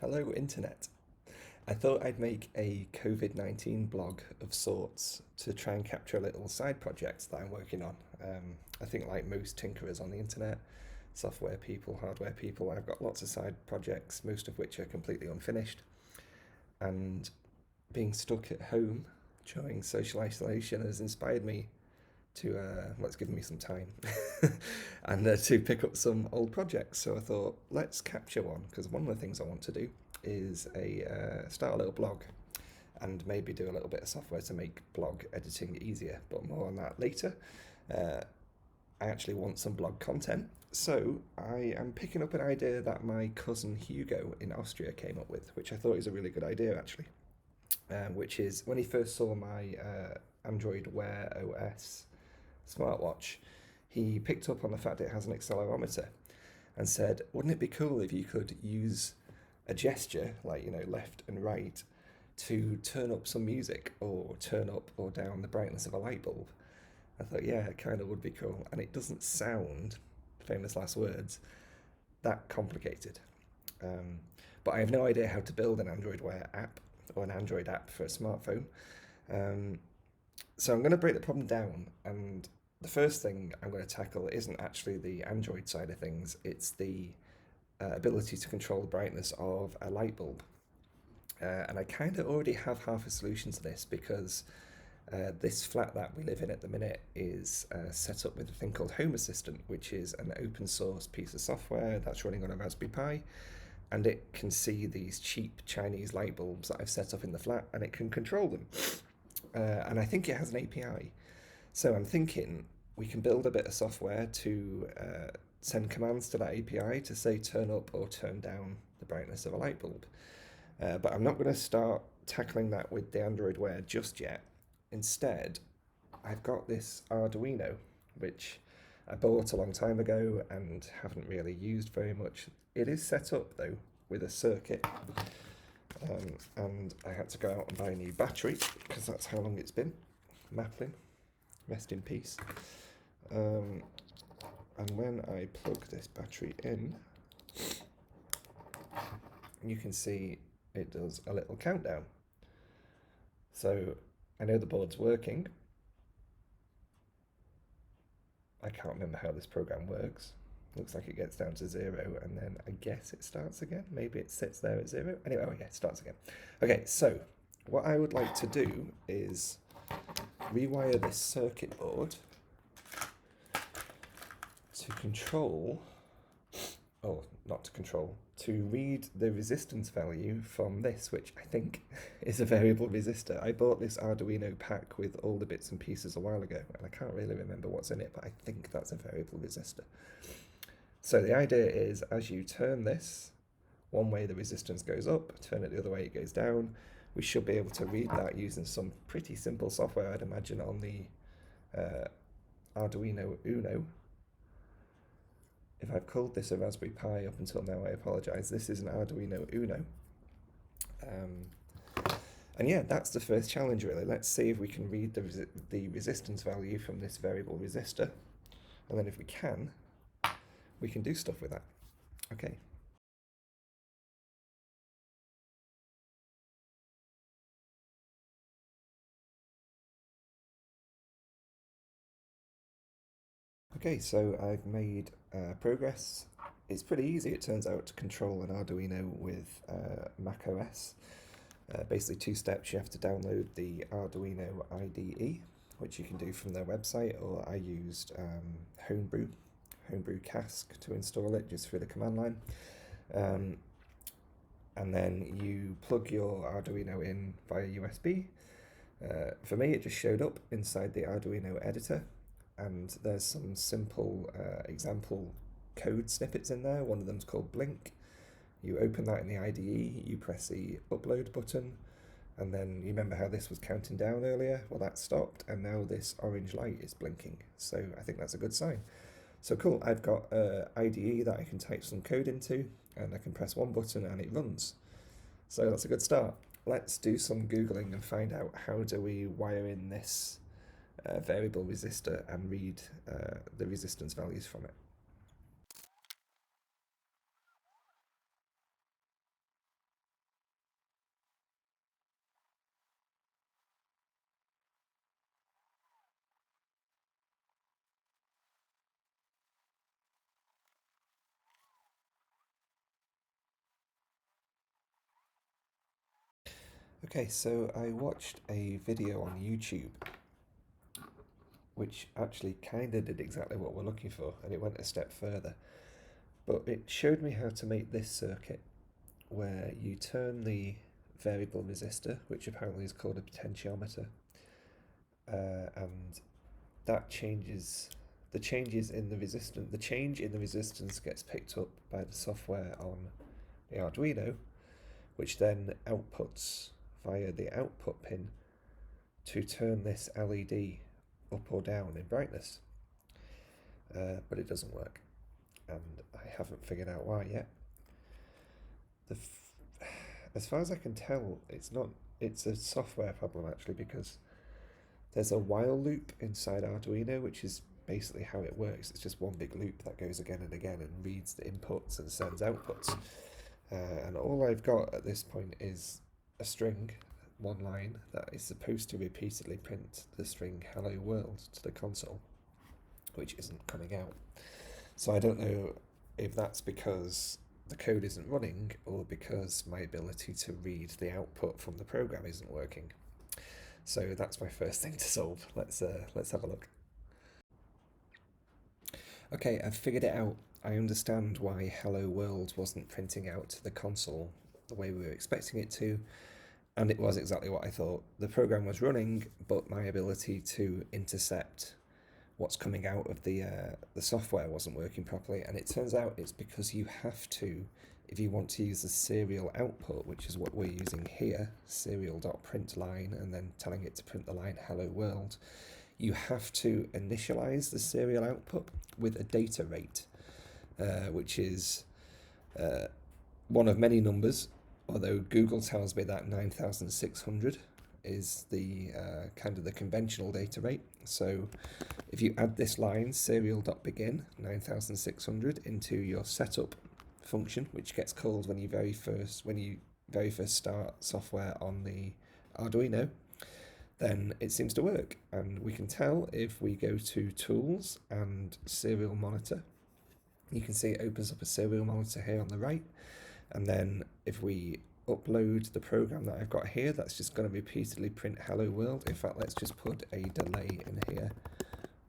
Hello, Internet. I thought I'd make a COVID-19 blog of sorts to try and capture a little side project that I'm working on. I think, like most tinkerers on the internet, software people, hardware people, I've got lots of side projects, most of which are completely unfinished. And being stuck at home during social isolation has inspired me to, let's give me some time, and to pick up some old projects. So I thought, let's capture one, because one of the things I want to do is start a little blog and maybe do a little bit of software to make blog editing easier, but more on that later. I actually want some blog content, so I am picking up an idea that my cousin Hugo in Austria came up with, which I thought is a really good idea actually. Which is when he first saw my Android Wear OS smartwatch, he picked up on the fact it has an accelerometer and said, wouldn't it be cool if you could use a gesture, like, left and right, to turn up some music or turn up or down the brightness of a light bulb? I thought, yeah, it kind of would be cool. And it doesn't sound, famous last words, that complicated. Um, but I have no idea how to build an Android Wear app or an Android app for a smartphone. Um, so I'm going to break the problem down, and the first thing I'm going to tackle isn't actually the Android side of things, it's the ability to control the brightness of a light bulb. And I kind of already have half a solution to this because this flat that we live in at the minute is set up with a thing called Home Assistant, which is an open source piece of software that's running on a Raspberry Pi. And it can see these cheap Chinese light bulbs that I've set up in the flat, and it can control them. And I think it has an API. So I'm thinking we can build a bit of software to send commands to that API to say turn up or turn down the brightness of a light bulb. But I'm not going to start tackling that with the Android Wear just yet. Instead, I've got this Arduino, which I bought a long time ago and haven't really used very much. It is set up though with a circuit, and I had to go out and buy a new battery because that's how long it's been. Maplin, rest in peace. And when I plug this battery in, you can see it does a little countdown. So I know the board's working. I can't remember how this program works. Looks like it gets down to 0 and then I guess it starts again. Maybe it sits there at 0. Anyway, yeah, it starts again. Okay, so what I would like to do is rewire this circuit board to control, not to control, to read the resistance value from this, which I think is a variable resistor. I bought this Arduino pack with all the bits and pieces a while ago, and I can't really remember what's in it, but I think that's a variable resistor. So the idea is, as you turn this, one way the resistance goes up, turn it the other way it goes down. We should be able to read that using some pretty simple software, I'd imagine, on the Arduino Uno. If I've called this a Raspberry Pi up until now, I apologise. This is an Arduino Uno. And yeah, that's the first challenge really. Let's see if we can read the resistance value from this variable resistor. And then if we can do stuff with that. Okay. Okay, so I've made progress. It's pretty easy, it turns out, to control an Arduino with Mac OS. Basically 2 steps. You have to download the Arduino IDE, which you can do from their website, or I used Homebrew Cask to install it just through the command line. And then you plug your Arduino in via USB. For me, it just showed up inside the Arduino editor, and there's some simple example code snippets in there. One of them's called Blink. You open that in the IDE, you press the upload button, and then you remember how this was counting down earlier? Well, that stopped, and now this orange light is blinking. So I think that's a good sign. So cool, I've got an IDE that I can type some code into, and I can press one button and it runs. So that's a good start. Let's do some Googling and find out how do we wire in this variable resistor and read the resistance values from it. Okay, so I watched a video on YouTube which actually kind of did exactly what we're looking for, and it went a step further. But it showed me how to make this circuit where you turn the variable resistor, which apparently is called a potentiometer, and that changes the changes in the resistance. The change in the resistance gets picked up by the software on the Arduino, which then outputs via the output pin to turn this LED up or down in brightness. But it doesn't work, and I haven't figured out why yet. As far as I can tell, it's not. It's a software problem actually, because there's a while loop inside Arduino, which is basically how it works. It's just one big loop that goes again and again and reads the inputs and sends outputs. And all I've got at this point is a string, one line, that is supposed to repeatedly print the string "Hello World" to the console, which isn't coming out. So I don't know if that's because the code isn't running or because my ability to read the output from the program isn't working. So that's my first thing to solve. Let's have a look. Okay, I've figured it out. I understand why Hello World wasn't printing out to the console the way we were expecting it to, and it was exactly what I thought. The program was running, but my ability to intercept what's coming out of the software wasn't working properly, and it turns out it's because you have to, if you want to use the serial output, which is what we're using here, serial.print line, and then telling it to print the line "Hello World," you have to initialize the serial output with a data rate, which is one of many numbers, although Google tells me that 9600 is the kind of the conventional data rate. So if you add this line, serial.begin 9600, into your setup function, which gets called when you very first start software on the Arduino, then it seems to work. And we can tell if we go to Tools and Serial Monitor. You can see it opens up a serial monitor here on the right, and then if we upload the program that I've got here, that's just going to repeatedly print "Hello World." In fact, let's just put a delay in here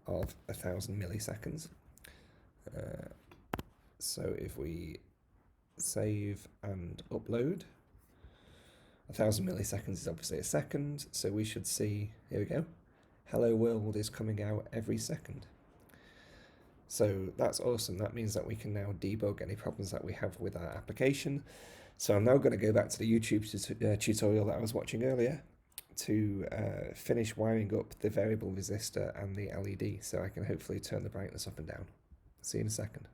of 1000 milliseconds. So if we save and upload, 1000 milliseconds is obviously a second, so we should see, here we go, "Hello World" is coming out every second. So that's awesome. That means that we can now debug any problems that we have with our application. So I'm now going to go back to the YouTube tutorial that I was watching earlier to finish wiring up the variable resistor and the LED, so I can hopefully turn the brightness up and down. See you in a second.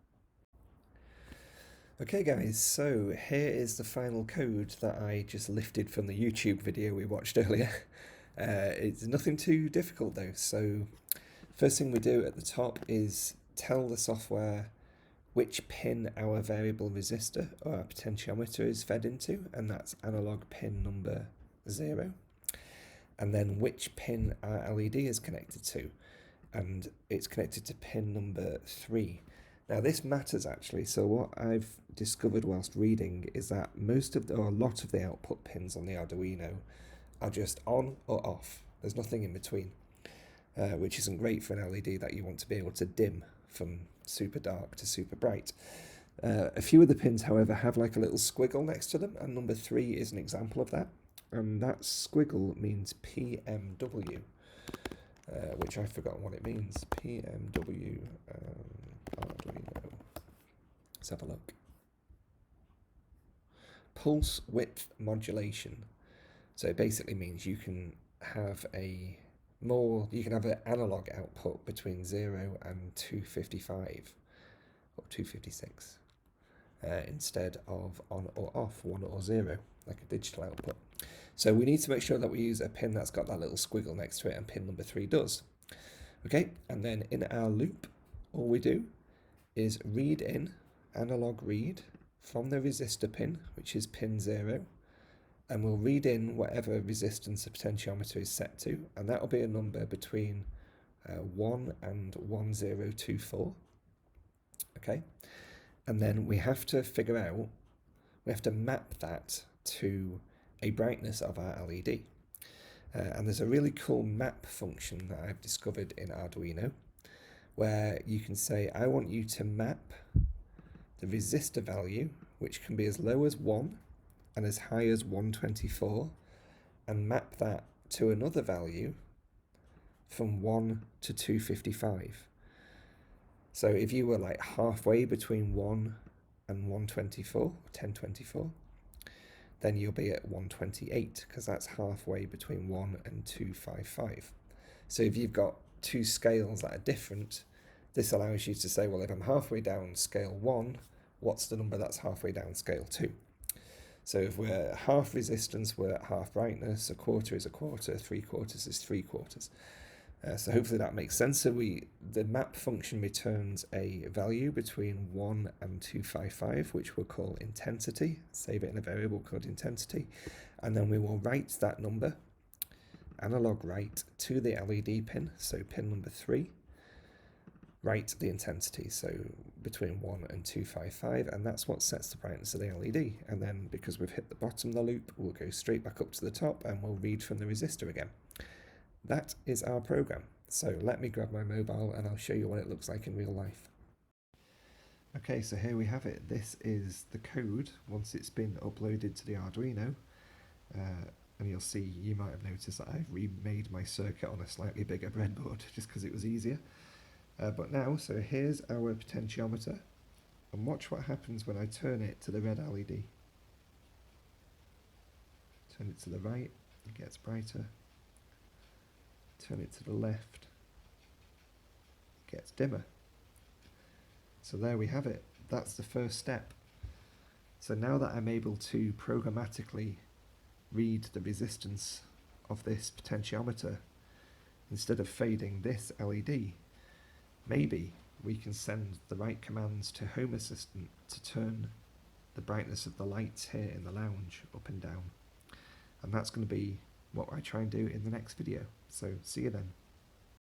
Okay guys, so here is the final code that I just lifted from the YouTube video we watched earlier. It's nothing too difficult though. So first thing we do at the top is tell the software which pin our variable resistor or our potentiometer is fed into, and that's analog pin number 0. And then which pin our LED is connected to, and it's connected to pin number 3. Now this matters actually. So what I've discovered whilst reading is that a lot of the output pins on the Arduino are just on or off. There's nothing in between, which isn't great for an LED that you want to be able to dim from super dark to super bright. A few of the pins, however, have like a little squiggle next to them, and number 3 is an example of that. And that squiggle means PMW, which I've forgotten what it means. PMW, Arduino. Let's have a look. Pulse width modulation. So it basically means you can have an analog output between 0 and 255 or 256 instead of on or off, 1 or 0, like a digital output. So we need to make sure that we use a pin that's got that little squiggle next to it, and pin number 3 does. Okay, and then in our loop, all we do is read in, analog read, from the resistor pin, which is pin 0, and we'll read in whatever resistance the potentiometer is set to, and that'll be a number between 1 and 1024. Okay, and then we have to map that to a brightness of our LED. And there's a really cool map function that I've discovered in Arduino where you can say, I want you to map the resistor value, which can be as low as 1 and as high as 124, and map that to another value from 1 to 255. So if you were like halfway between 1 and 124, 1024, then you'll be at 128, because that's halfway between 1 and 255. So if you've got two scales that are different, this allows you to say, well, if I'm halfway down scale 1, what's the number that's halfway down scale 2? So if we're half resistance, we're at half brightness, a quarter is a quarter, 3/4 is 3/4. So hopefully that makes sense. So the map function returns a value between 1 and 255, which we'll call intensity, save it in a variable called intensity, and then we will write that number, analog write, to the LED pin, so pin number 3, write the intensity, so between 1 and 255, and that's what sets the brightness of the LED. And then because we've hit the bottom of the loop, we'll go straight back up to the top and we'll read from the resistor again. That is our program. So let me grab my mobile and I'll show you what it looks like in real life. Okay, so here we have it. This is the code once it's been uploaded to the Arduino. And you'll see, you might have noticed that I've remade my circuit on a slightly bigger breadboard just because it was easier. But now, so here's our potentiometer, and watch what happens when I turn it to the red LED. Turn it to the right, it gets brighter. Turn it to the left, it gets dimmer. So there we have it. That's the first step. So now that I'm able to programmatically read the resistance of this potentiometer, instead of fading this LED, maybe we can send the right commands to Home Assistant to turn the brightness of the lights here in the lounge up and down. And that's going to be what I try and do in the next video. So see you then.